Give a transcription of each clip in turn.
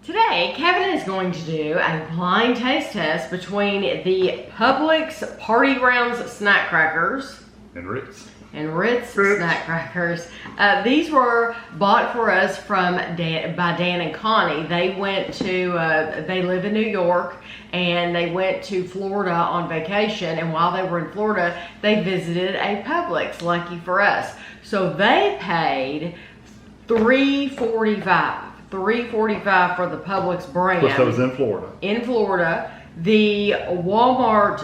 Today, Kevin is going to do a blind taste test between the Publix Party Rounds snack crackers and Ritz snack crackers. These were bought for us from by Dan and Connie. They went to, they live in New York, and they went to Florida on vacation, and while they were in Florida, they visited a Publix, lucky for us. So they paid $3.45 for the Publix brand. Plus that was in Florida. In Florida. The Walmart,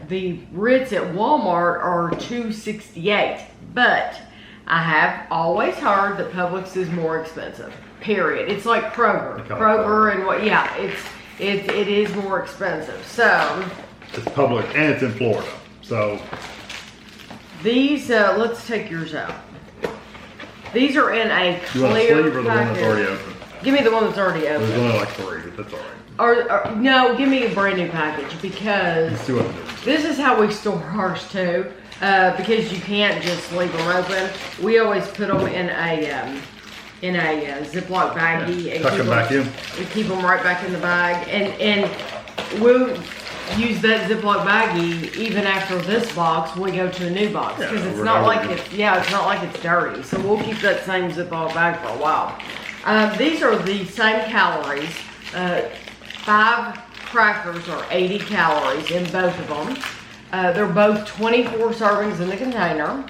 the Ritz at Walmart are $2.68, but I have always heard that Publix is more expensive. Period. It's like Kroger and what? Yeah, it is more expensive. So it's public and it's in Florida. So these, let's take yours out. These are in a clear you want a sleeve or the one that's already open? Give me the one that's already open. There's only like 3, but that's all right. Or no, give me a brand new package because Let's see what I'm doing. This is how we store ours too. Because you can't just leave them open. We always put them in a Ziploc baggie. Yeah, and tuck them back in. We keep them right back in the bag, and we'll use that Ziploc baggie even after this box. We go to a new box because it's not like it's not like it's dirty. So we'll keep that same Ziploc bag for a while. These are the same calories. 5 crackers are 80 calories in both of them. They're both 24 servings in the container.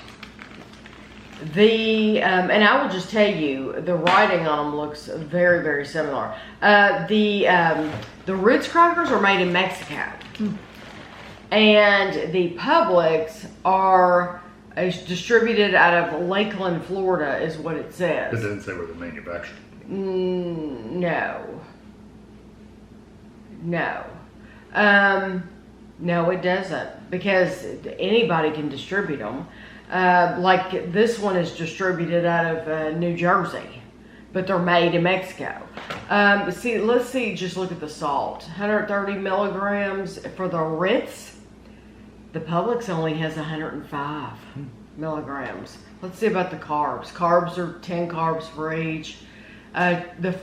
And I will just tell you, the writing on them looks very, very similar. The Ritz crackers are made in Mexico. And the Publix are distributed out of Lakeland, Florida, is what it says. It doesn't say where they're manufactured. No, it doesn't, because anybody can distribute them. Like this one is distributed out of New Jersey, but they're made in Mexico. Let's see, just look at the salt. 130 milligrams for the Ritz. The Publix only has 105 milligrams. Let's see about the carbs. Carbs are 10 carbs for each. The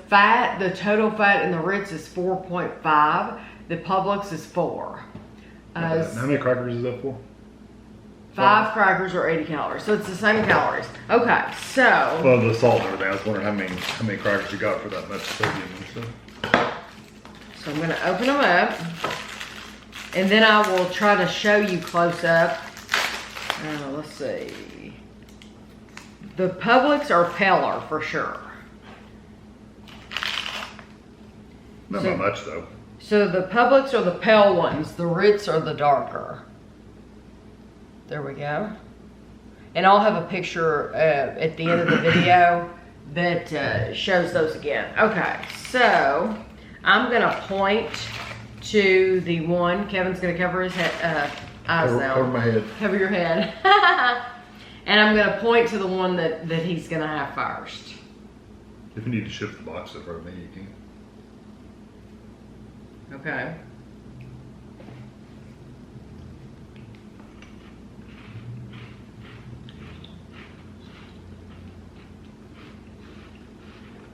total fat in the Ritz is 4.5. The Publix is 4. How many crackers is that for? 5 crackers are 80 calories, so it's the same calories. Okay, so. Well, the salt and everything. I was wondering how many crackers you got for that much sodium and stuff. So I'm gonna open them up, and then I will try to show you close up. Let's see. The Publix are paler for sure. Not by much though. So the Publix are the pale ones. The Ritz are the darker. There we go. And I'll have a picture at the end of the video that shows those again. Okay, so I'm gonna point to the one. Kevin's gonna cover his head, eyes now. Cover my head. Cover your head. And I'm gonna point to the one that he's gonna have first. If you need to shift the box in front of me, you can. Okay.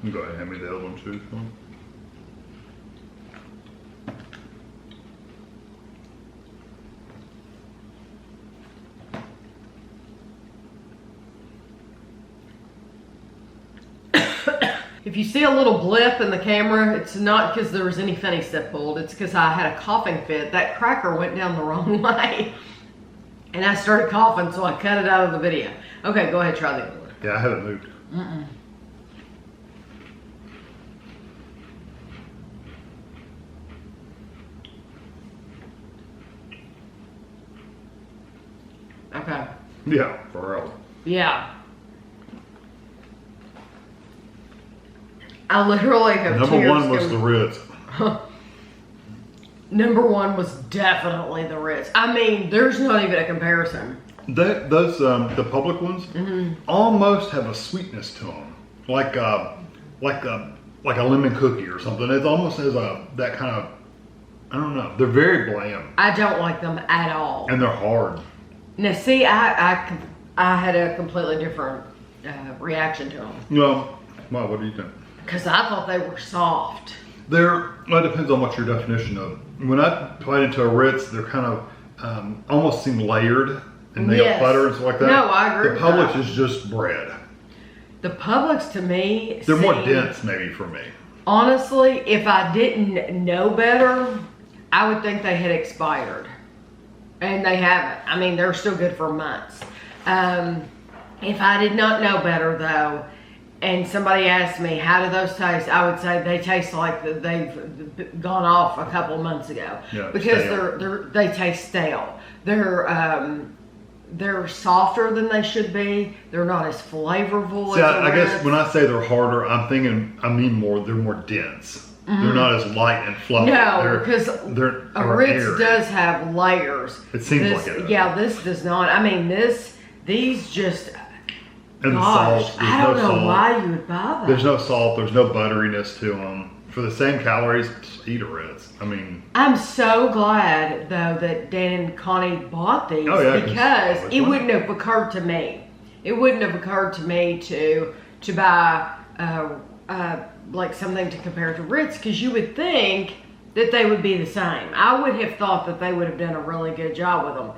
You go ahead and hand me the other one too. If you see a little blip in the camera, it's not because there was any funny stuff pulled. It's because I had a coughing fit. That cracker went down the wrong way. And I started coughing, so I cut it out of the video. Okay, go ahead, try the other one. Yeah, I haven't moved. Okay. Yeah, for real. Yeah. I literally have Number 1 was the Ritz. Number 1 was definitely the Ritz. I mean, there's not even a comparison. Those the public ones almost have a sweetness to them, like a lemon cookie or something. It almost has that kind of, I don't know. They're very bland. I don't like them at all. And they're hard. Now, see, I had a completely different reaction to them. Well, what do you think? Because I thought they were soft. Well, it depends on what your definition of. When I bite into a Ritz, they're kind of almost seem layered, and they got butter and stuff like that. No, I agree. The Publix is just bread. The Publix to me, they're more dense, maybe for me. Honestly, if I didn't know better, I would think they had expired, and they haven't. I mean, they're still good for months. If I did not know better, though, and somebody asked me, how do those taste? I would say they taste like they've gone off a couple months ago. Yeah, because they taste stale. They're softer than they should be. They're not as flavorful. See, I guess when I say they're harder, I mean more. They're more dense. They're not as light and fluffy. No, because a Ritz airy. does have layers. It seems like it. Yeah, this does not. I mean, these just. And gosh, salt. I don't know why you would buy them. There's no salt. There's no butteriness to them. For the same calories, just eat a Ritz. I mean, I'm so glad though that Dan Connie bought these because it wouldn't have occurred to me. It wouldn't have occurred to me to buy like something to compare to Ritz, because you would think that they would be the same. I would have thought that they would have done a really good job with them.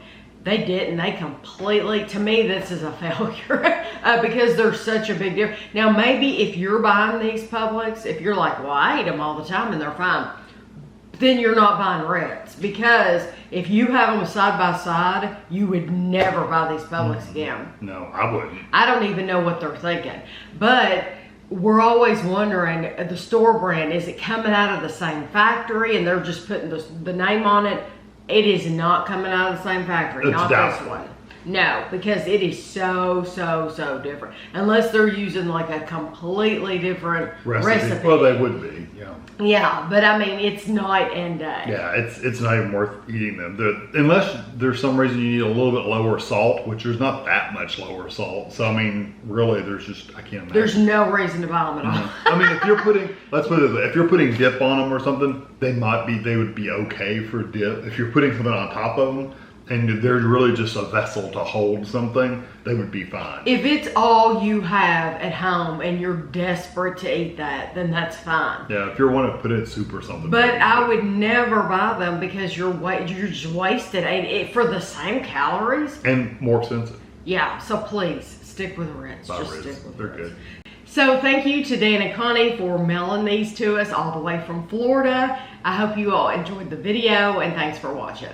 They didn't. They completely, to me, this is a failure because there's such a big difference. Now, maybe if you're buying these Publix, if you're like, well, I eat them all the time and they're fine, then you're not buying Ritz, because if you have them side by side, you would never buy these Publix again. No, I wouldn't. I don't even know what they're thinking. But we're always wondering, the store brand, is it coming out of the same factory and they're just putting the name on it? It is not coming out of the same factory. It's not doubtful. this one. No, because it is so different. Unless they're using like a completely different recipe. Well, they would be, yeah. Yeah, but I mean, it's night and day. Yeah, it's not even worth eating them. Unless there's some reason you need a little bit lower salt, which there's not that much lower salt. So, I mean, really, I can't imagine. There's no reason to buy them at all. I mean, if you're putting, let's put it this way, if you're putting dip on them or something, they would be okay for dip. If you're putting something on top of them, and they're really just a vessel to hold something, they would be fine. If it's all you have at home and you're desperate to eat that, then that's fine. Yeah, if you want to put it in soup or something. But I would never buy them because you're just wasted for the same calories. And more expensive. Yeah, so please, stick with Ritz. Buy Just Ritz. stick with They're Ritz. good. So thank you to Dan and Connie for mailing these to us all the way from Florida. I hope you all enjoyed the video, and thanks for watching.